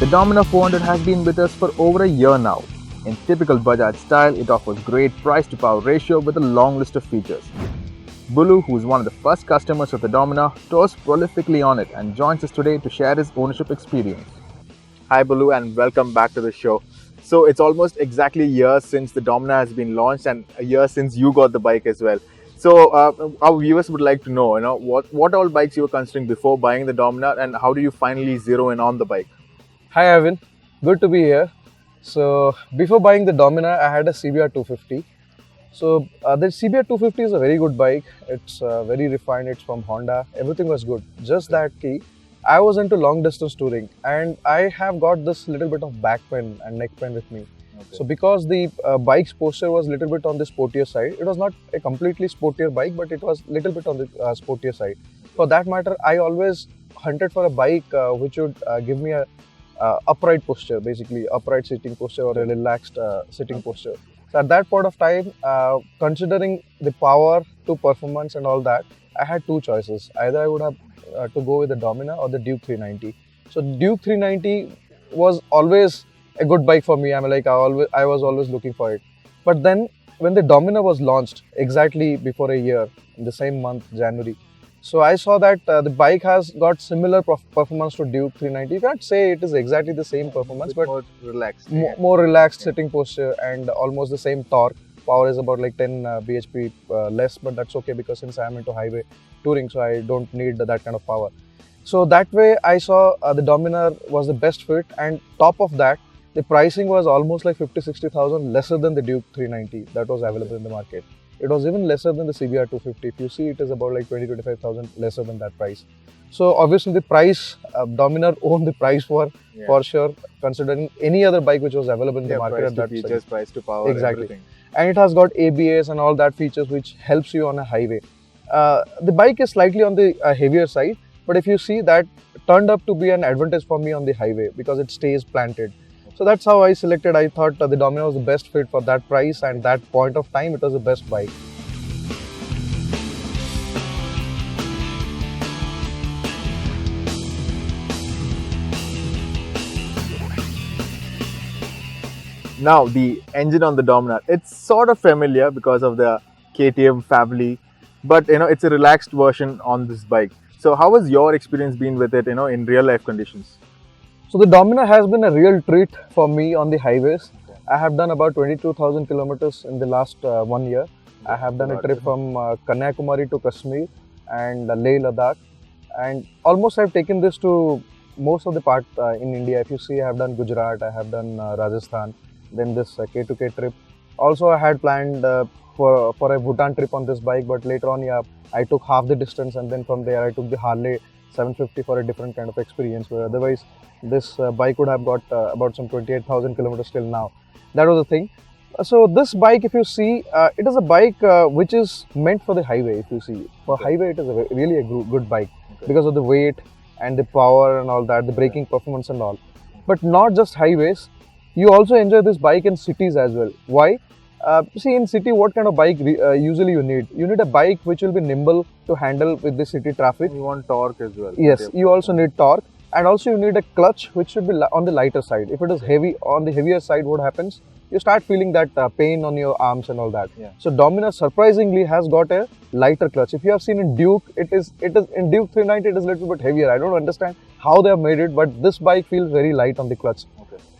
The Dominar 400 has been with us for over a year now. In typical Bajaj style, it offers great price to power ratio with a long list of features. Bulu, who is one of the first customers of the Dominar, tours prolifically on it and joins us today to share his ownership experience. Hi Bulu and welcome back to the show. So it's almost exactly a year since the Dominar has been launched and a year since you got the bike as well. So our viewers would like to know, what all bikes you were considering before buying the Dominar and how do you finally zero in on the bike? Hi Arvin, good to be here. So before buying the Dominar, I had a CBR 250. So the CBR 250 is a very good bike. It's very refined. It's from Honda. Everything was good. Just that key, I was into long distance touring, and I have got this little bit of back pain and neck pain with me. Okay. So because the bike's posture was little bit on the sportier side, it was not a completely sportier bike, but it was little bit on the sportier side. For that matter, I always hunted for a bike which would give me a upright posture, basically upright sitting posture or a relaxed sitting posture. So at that point of time, considering the power to performance and all that, I had two choices. Either I would have to go with the Dominar or the Duke 390. So Duke 390 was always a good bike for me. I was always looking for it. But then when the Dominar was launched exactly before a year, in the same month, January, so I saw that the bike has got similar performance to Duke 390. You can't say it is exactly the same performance, but more relaxed. More relaxed sitting posture and almost the same torque. Power is about like 10 bhp less, but that's okay because since I am into highway touring, so I don't need that kind of power. So that way I saw the Dominar was the best fit, and top of that, the pricing was almost like 50-60,000 lesser than the Duke 390 that was available in the market. It was even lesser than the CBR 250. If you see, it is about like 20-25,000 lesser than that price. So obviously the price, Dominar owned the price for sure, considering any other bike which was available in the market at that features, size. price to power, exactly. Everything. And it has got ABS and all that features which helps you on a highway. The bike is slightly on the heavier side, but if you see, that turned up to be an advantage for me on the highway because it stays planted. So that's how I selected. I thought the Dominar was the best fit for that price and that point of time. It was the best bike. Now the engine on the Dominar, it's sort of familiar because of the KTM family, but it's a relaxed version on this bike. So how has your experience been with it, in real life conditions? So the Dominar has been a real treat for me on the highways. I have done about 22,000 kilometers in the last 1 year. I have done a trip from Kanyakumari to Kashmir and Leh Ladakh, and almost I have taken this to most of the part in India. If you see, I have done Gujarat, I have done Rajasthan, then this K2K trip. Also I had planned for a Bhutan trip on this bike, but later on I took half the distance, and then from there I took the Harley 750 for a different kind of experience, where otherwise this bike would have got about some 28,000 kilometers till now. That was the thing. So this bike, if you see, it is a bike which is meant for the highway. If you see, for highway it is really a good bike because of the weight and the power and all that, the braking performance and all. But not just highways, you also enjoy this bike in cities as well. Why? See, in city, what kind of bike usually you need? You need a bike which will be nimble to handle with the city traffic. You want torque as well. Yes, you also need torque, and also you need a clutch which should be on the lighter side. If it is heavy, on the heavier side, what happens? You start feeling that pain on your arms and all that. So Dominar surprisingly has got a lighter clutch. If you have seen in Duke, it is in Duke 390 it is a little bit heavier. I don't understand how they have made it, but this bike feels very light on the clutch.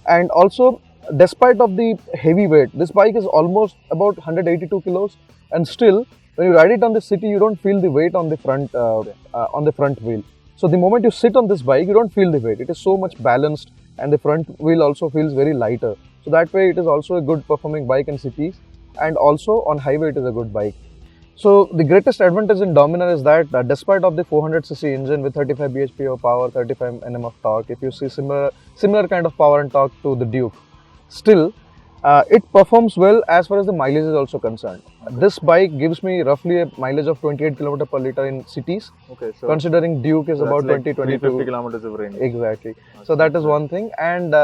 And also, despite of the heavy weight, this bike is almost about 182 kilos, and still when you ride it on the city, you don't feel the weight on the front wheel. So the moment you sit on this bike, you don't feel the weight. It is so much balanced, and the front wheel also feels very lighter. So that way it is also a good performing bike in cities, and also on highway it is a good bike. So the greatest advantage in Dominar is that despite of the 400cc engine with 35 bhp of power, 35 Nm of torque, if you see similar kind of power and torque to the Duke, still it performs well as far as the mileage is also concerned. This bike gives me roughly a mileage of 28 km per liter in cities. So considering Duke is about like 20-22 kilometers of range. Exactly. So that is one thing. And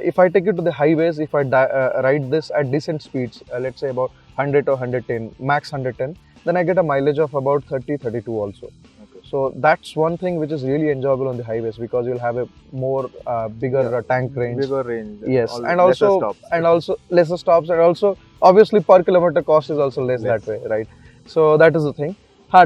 if I take it to the highways, if I ride this at decent speeds, let's say about 100 or 110, max 110, then I get a mileage of about 30-32 also. So that's one thing which is really enjoyable on the highways, because you'll have a more bigger tank range. Bigger range. Yes, and lesser also stops. lesser stops, and also obviously per kilometer cost is also less that way, right? So that is the thing.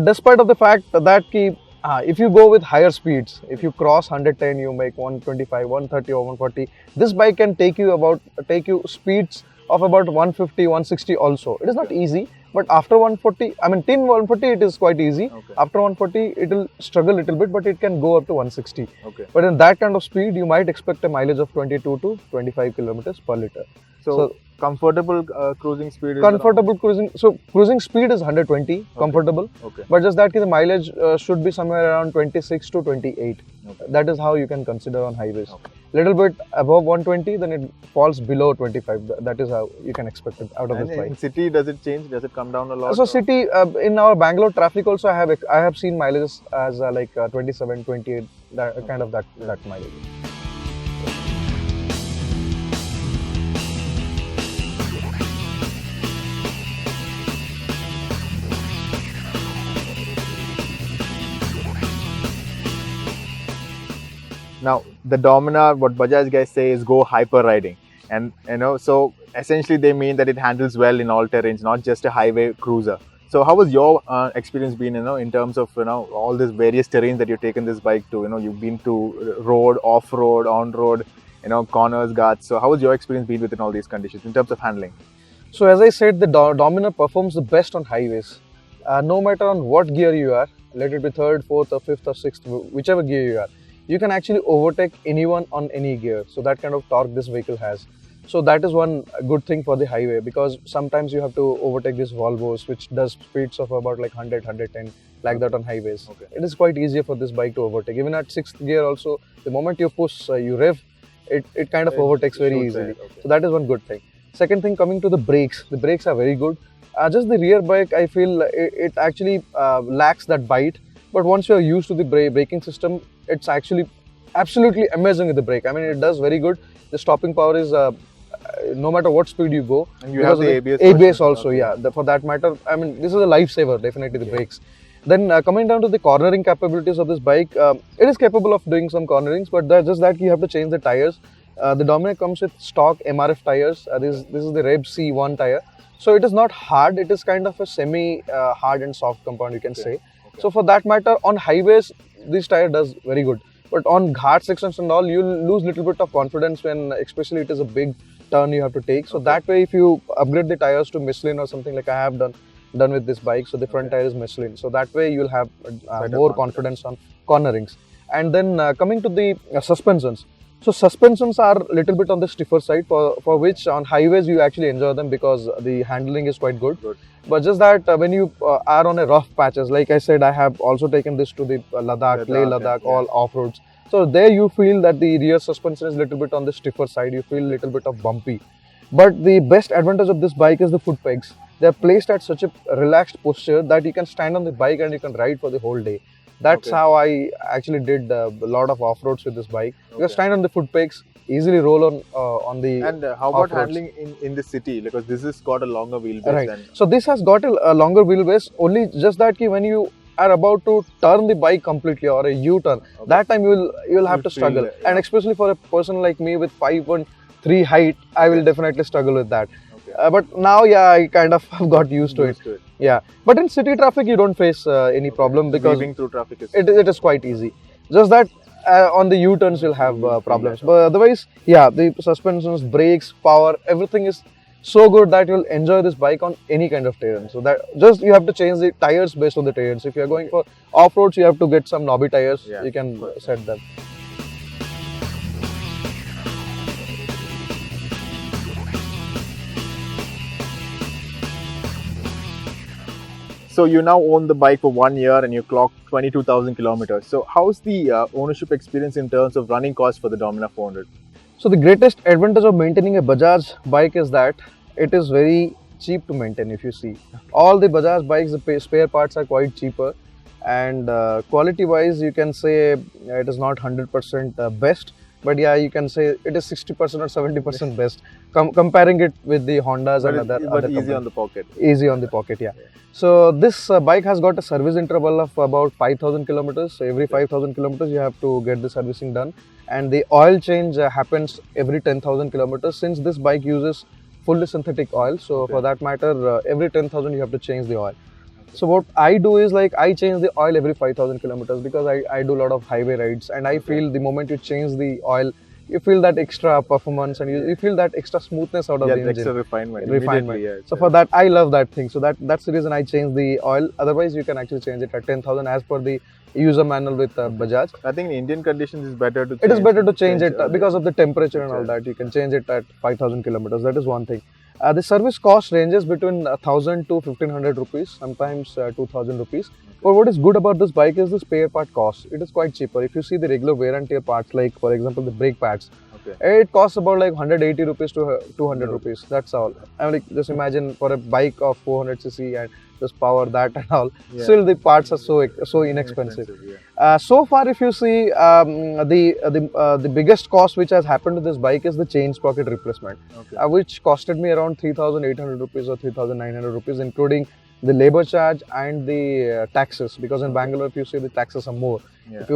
Despite of the fact that if you go with higher speeds, if you cross 110, you make 125, 130 or 140. This bike can take you speeds of about 150, 160 also. It is not easy, but after 140, I mean till 140 it is quite easy. Okay. After 140 it will struggle a little bit, but it can go up to 160. Okay. But in that kind of speed, you might expect a mileage of 22 to 25 kilometers per liter. So comfortable cruising speed is comfortable cruising. So cruising speed is 120, comfortable. Okay. But just that the mileage should be somewhere around 26 to 28. Okay. That is how you can consider on highways. Okay. Little bit above 120, then it falls below 25. That is how you can expect it out of And this bike. in city, does it change? Does it come down a lot? So city, in our Bangalore traffic also, I have seen mileages as like 27, 28, that kind of that mileage. Now, the Dominar, what Bajaj guys say is go hyper riding, and so essentially they mean that it handles well in all terrains, not just a highway cruiser. So, how was your experience been, in terms of all these various terrains that you've taken this bike to? You've been to road, off road, on road, corners, guards. So, how was your experience been within all these conditions in terms of handling? So as I said, the Dominar performs the best on highways. No matter on what gear you are, let it be third, fourth, or fifth, or sixth, whichever gear you are, you can actually overtake anyone on any gear. So that kind of torque this vehicle has. So that is one good thing for the highway, because sometimes you have to overtake these Volvos, which does speeds of about like 100, 110, like that on highways. Okay. It is quite easier for this bike to overtake. Even at sixth gear also, the moment you push, you rev, it kind of overtakes very easily. Okay. So that is one good thing. Second thing, coming to the brakes are very good. Just the rear bike, I feel it actually lacks that bite. But once you are used to the braking system, it's actually absolutely amazing with the brake. I mean, it does very good. The stopping power is no matter what speed you go. And you have the ABS. ABS also, yeah. For that matter, I mean, this is a lifesaver, definitely the brakes. Then coming down to the cornering capabilities of this bike, it is capable of doing some cornerings, but just that you have to change the tires. The Dominar comes with stock MRF tires. This is the Reb C1 tire. So it is not hard. It is kind of a semi-hard and soft compound, you can say. Okay. So for that matter, on highways, this tire does very good. But on ghat sections and all, you'll lose little bit of confidence when, especially it is a big turn you have to take. So that way, if you upgrade the tires to Michelin or something like I have done with this bike, so the front tire is Michelin. So that way, you'll have more confidence on cornerings. And then coming to the suspensions. So suspensions are a little bit on the stiffer side, for which on highways you actually enjoy them because the handling is quite good. But just that when you are on a rough patches, like I said, I have also taken this to the Ladakh, Ladakh, all off-roads. So there you feel that the rear suspension is a little bit on the stiffer side, you feel a little bit of bumpy. But the best advantage of this bike is the foot pegs. They are placed at such a relaxed posture that you can stand on the bike and you can ride for the whole day. That's how I actually did a lot of off-roads with this bike. You can stand on the foot pegs, easily roll on the And how about handling in the city? Because this has got a longer wheelbase. Right. So this has got a longer wheelbase, only just that when you are about to turn the bike completely or a U-turn, that time you'll have to struggle. And especially for a person like me with 5'3" height, I will definitely struggle with that. But now, I kind of got used to it. Yeah, but in city traffic, you don't face any problem because weaving through traffic it is quite easy. Just that on the U-turns you'll have problems. But otherwise, the suspensions, brakes, power, everything is so good that you'll enjoy this bike on any kind of terrain. So that just you have to change the tires based on the terrains. If you are going for off-roads, you have to get some knobby tires. You can set them. So you now own the bike for 1 year and you clocked 22,000 kilometers. So how's the ownership experience in terms of running costs for the Dominar 400? So the greatest advantage of maintaining a Bajaj bike is that it is very cheap to maintain. If you see, all the Bajaj bikes, the spare parts are quite cheaper, and quality wise you can say it is not 100% best, but yeah, you can say it is 60% or 70% best. Comparing it with the Hondas and other easy companies. on the pocket. Easy on the pocket, yeah. So this bike has got a service interval of about 5,000 kilometers. So every 5,000 kilometers you have to get the servicing done, and the oil change happens every 10,000 kilometers. Since this bike uses fully synthetic oil, so for that matter, every 10,000 you have to change the oil. So what I do is like I change the oil every 5,000 kilometers because I do a lot of highway rides, and I feel the moment you change the oil, you feel that extra performance and you feel that extra smoothness out of the engine. Extra refinement. Yeah, So for that, I love that thing. So that's the reason I change the oil. Otherwise, you can actually change it at 10,000 as per the user manual with Bajaj. I think in Indian conditions it's better to change. It is better to change it because of the temperature and all that. You can change it at 5,000 kilometers. That is one thing. The service cost ranges between 1,000 to 1,500 rupees, sometimes 2,000 rupees. But what is good about this bike is the spare part cost. It is quite cheaper. If you see the regular wear and tear parts, like for example the brake pads, it costs about like 180 rupees to 200 rupees. That's all. I mean, like, just imagine for a bike of 400cc and just power that and all. Still the parts are so inexpensive. So far, if you see the biggest cost which has happened to this bike is the chain sprocket replacement, which costed me around 3,800 rupees or 3,900 rupees, including the labor charge and the taxes. Because in Bangalore, if you see, the taxes are more. If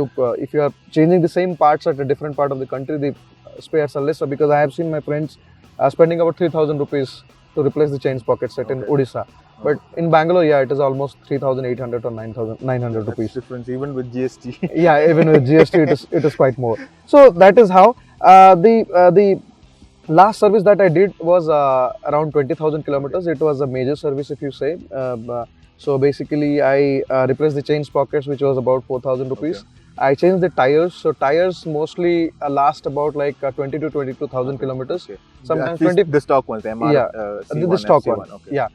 you are changing the same parts at a different part of the country, the spares are lesser. Because I have seen my friends spending about 3,000 rupees to replace the chain sprocket set in Odisha. But in Bangalore, yeah, it is almost 3,800 or 9,900 rupees. Difference even with GST. Yeah, even with GST, it is quite more. So that is how the last service that I did was around 20,000 kilometers. It was a major service, if you say. So basically, I replaced the chain sprockets, which was about 4,000 rupees. I changed the tires. So tires mostly last about like 20 to 22,000 kilometers. Sometimes 20. The stock ones, MR, C1, the stock FC1, one. Yeah.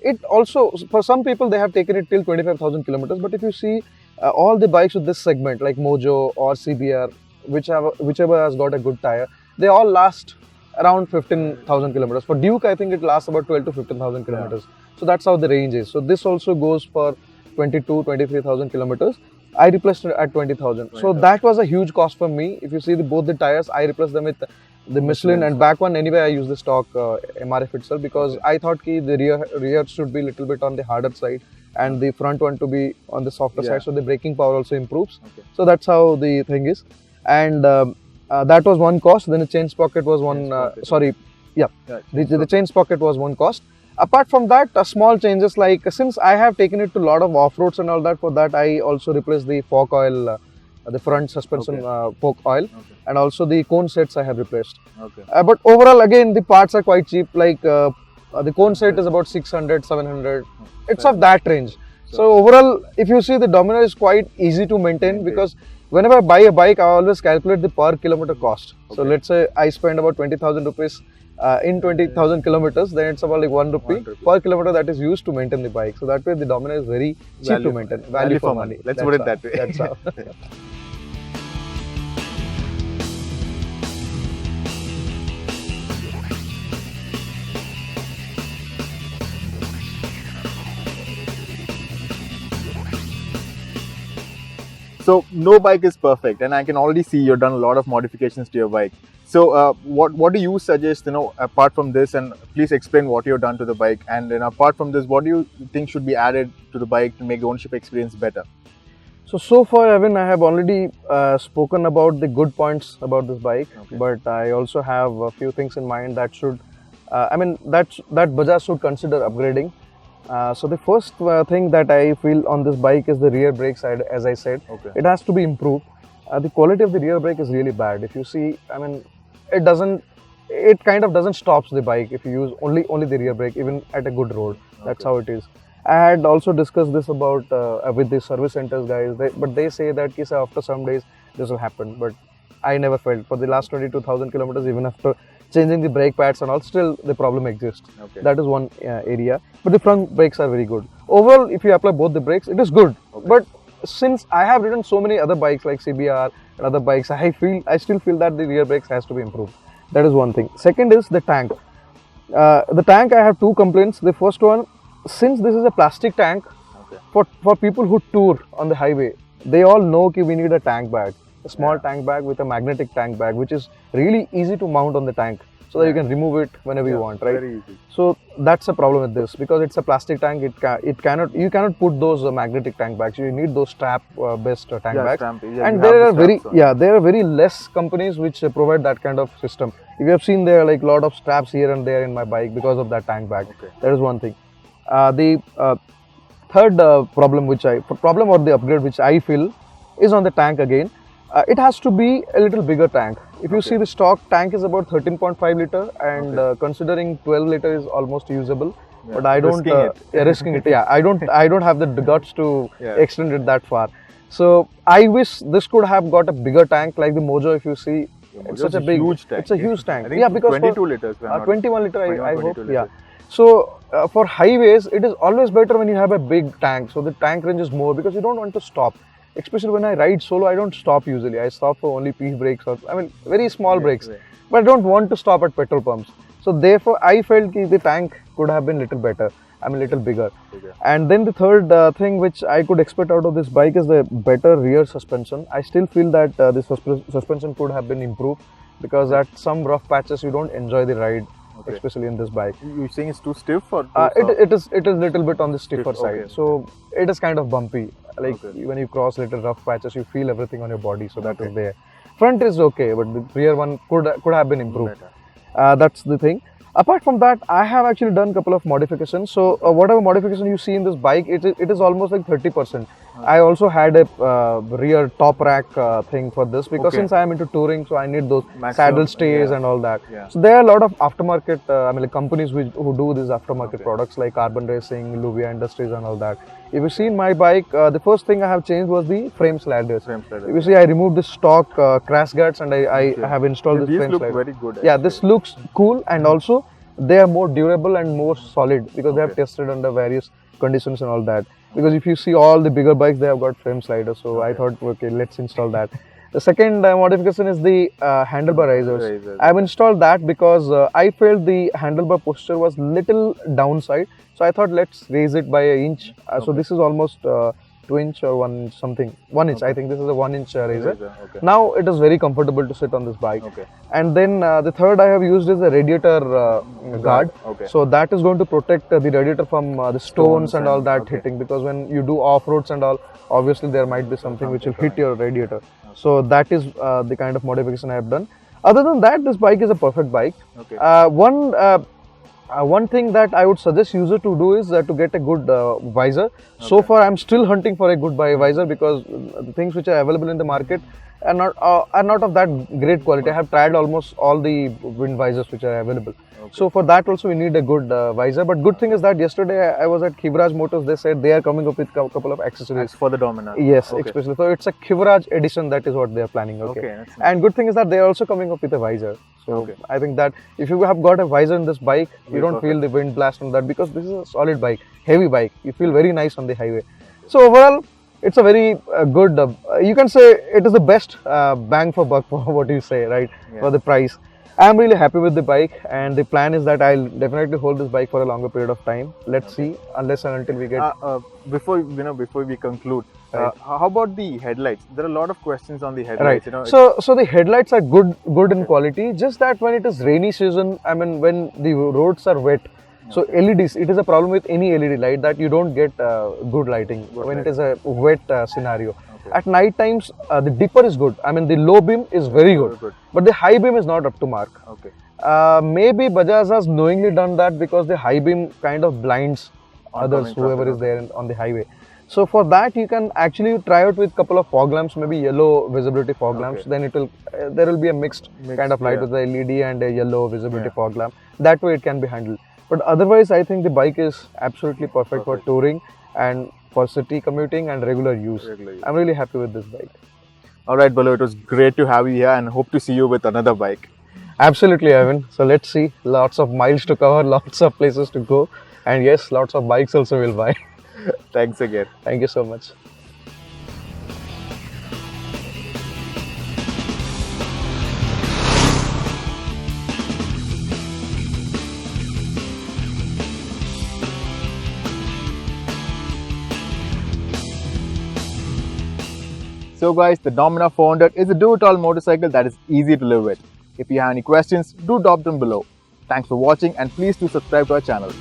It also, for some people, they have taken it till 25,000 kilometers. But if you see all the bikes with this segment, like Mojo or CBR, whichever has got a good tire, they all last around 15,000 kilometers. For Duke, I think it lasts about 12 to 15,000 kilometers. So that's how the range is. So this also goes for 23,000 kilometers. I replaced it at 20,000. So that was a huge cost for me. If you see both the tires, I replaced them with the Michelin, and back one anyway I use the stock MRF itself, because I thought the rear should be a little bit on the harder side and the front one to be on the softer side, so the braking power also improves. So that's how the thing is. And that was one cost. Then the chain sprocket was one. The chain sprocket was one cost. Apart from that, small changes, like since I have taken it to a lot of off-roads and all that, for that I also replaced the fork oil, the front suspension fork oil, and also the cone sets I have replaced. But overall, again, the parts are quite cheap. Like the cone set is about 600, 700. It's of that range. So overall, if you see, the Dominar is quite easy to maintain, because whenever I buy a bike, I always calculate the per kilometer cost. So let's say I spend about 20,000 rupees in 20,000 kilometers, then it's about like 1 rupee per kilometer that is used to maintain the bike. So that way the Dominar is very cheap to maintain. Value for money. Let's put it that way. That's how. So no bike is perfect, and I can already see you've done a lot of modifications to your bike. So what do you suggest, apart from this, and please explain what you've done to the bike, and then apart from this, what do you think should be added to the bike to make the ownership experience better? So far, Evan, I have already spoken about the good points about this bike, but I also have a few things in mind that should, that Bajaj should consider upgrading. So the first thing that I feel on this bike is the rear brake side. As I said, it has to be improved. The quality of the rear brake is really bad. If you see, it kind of doesn't stop the bike if you use only the rear brake, even at a good road. That's how it is. I had also discussed this about with the service centers guys, but they say that after some days this will happen. But I never felt for the last 22,000 kilometers, even after changing the brake pads and all, still the problem exists. That is one area. But the front brakes are very good. Overall, if you apply both the brakes, it is good. But since I have ridden so many other bikes like CBR and other bikes, I still feel that the rear brakes has to be improved. That is one thing. Second is the tank. The tank, I have two complaints. The first one, since this is a plastic tank, for people who tour on the highway, they all know that we need a tank bag. a small tank bag with a magnetic tank bag, which is really easy to mount on the tank, so that you can remove it whenever you want, right? Very easy. So that's a problem with this, because it's a plastic tank. You cannot put those magnetic tank bags. You need those strap based tank bags. And there are very less companies which provide that kind of system. If you have seen, there are like a lot of straps here and there in my bike because of that tank bag. That is one thing. The third problem or the upgrade which I feel is on the tank again. It has to be a little bigger tank. If you see, the stock tank is about 13.5 liter, and considering 12 liter is almost usable. But I don't risking it. I don't have the guts to extend it that far. So I wish this could have got a bigger tank like the Mojo. If you see, it's such a big, huge tank. It's a huge tank. I think because 22 liters. 21 liter. I hope. Liters. So for highways, it is always better when you have a big tank. So the tank range is more, because you don't want to stop. Especially when I ride solo, I don't stop usually. I stop for only P brakes, or very small brakes. But I don't want to stop at petrol pumps. So therefore, I felt the tank could have been little better. Little bigger. And then the third thing which I could expect out of this bike is the better rear suspension. I still feel that the suspension could have been improved, because at some rough patches you don't enjoy the ride, especially in this bike. You're saying it's too stiff, or it is little bit on the stiffer side. So it is kind of bumpy. When you cross little rough patches, you feel everything on your body. So that is there. Front is okay, but the rear one could have been improved. That's the thing. Apart from that, I have actually done a couple of modifications. So whatever modification you see in this bike, it is almost like 30%. I also had a rear top rack thing for this, because since I am into touring, so I need those saddle stays and all that. So there are a lot of aftermarket companies who do these aftermarket products like Carbon Racing, Luvia Industries and all that. If you see in my bike, the first thing I have changed was the frame sliders. If you see, I removed the stock crash guards, and I have installed this frame slider. Very good. This looks cool, and also they are more durable and more solid, because they have tested under various conditions and all that. Because if you see all the bigger bikes, they have got frame sliders. So I thought, okay, let's install that. The second modification is the handlebar risers. I have installed that because I felt the handlebar posture was little downside. So I thought, let's raise it by an inch. So this is almost 2 inch or 1 inch something. 1 inch. I think this is a 1 inch razor. Now it is very comfortable to sit on this bike. And then the third I have used is a radiator guard. So that is going to protect the radiator from the stones and all that hitting, because when you do off roads and all, obviously there might be something which will hit your radiator. So that is the kind of modification I have done. Other than that, this bike is a perfect bike. One thing that I would suggest user to do is to get a good visor. So far, I'm still hunting for a good visor, because the things which are available in the market are not of that great quality. I have tried almost all the wind visors which are available. So for that also we need a good visor. But good thing is that yesterday I was at Kivraj Motors. They said they are coming up with a couple of accessories for the Dominar. Yes, especially. So it's a Kivraj edition. That is what they are planning. Nice. And good thing is that they are also coming up with a visor. So I think that if you have got a visor in this bike, you don't feel the wind blast on that, because this is a solid bike, heavy bike. You feel very nice on the highway. So overall, it's a very good, you can say it is the best bang for buck, for what you say, right? For the price. I'm really happy with the bike, and the plan is that I'll definitely hold this bike for a longer period of time. Let's see, unless and until we get... before we conclude, how about the headlights? There are a lot of questions on the headlights. So the headlights are good in quality, just that when it is rainy season, when the roads are wet, so LEDs, it is a problem with any LED light that you don't get good lighting when it is a wet scenario. At night times, the dipper is good. The low beam is very good. But the high beam is not up to mark. Maybe Bajaj has knowingly done that, because the high beam kind of blinds others, whoever is there on the highway. So for that, you can actually try out with couple of fog lamps, maybe yellow visibility fog lamps. Then there will be a mixed kind of light with the LED and a yellow visibility fog lamp. That way it can be handled. But otherwise, I think the bike is absolutely perfect for touring and for city commuting and regular use. I'm really happy with this bike. Alright, Bulu, it was great to have you here, and hope to see you with another bike. Absolutely, Ivan. So let's see. Lots of miles to cover, lots of places to go. And yes, lots of bikes also will buy. Thanks again. Thank you so much. So guys, the Dominar 400 is a do-it-all motorcycle that is easy to live with. If you have any questions, do drop them below. Thanks for watching and please do subscribe to our channel.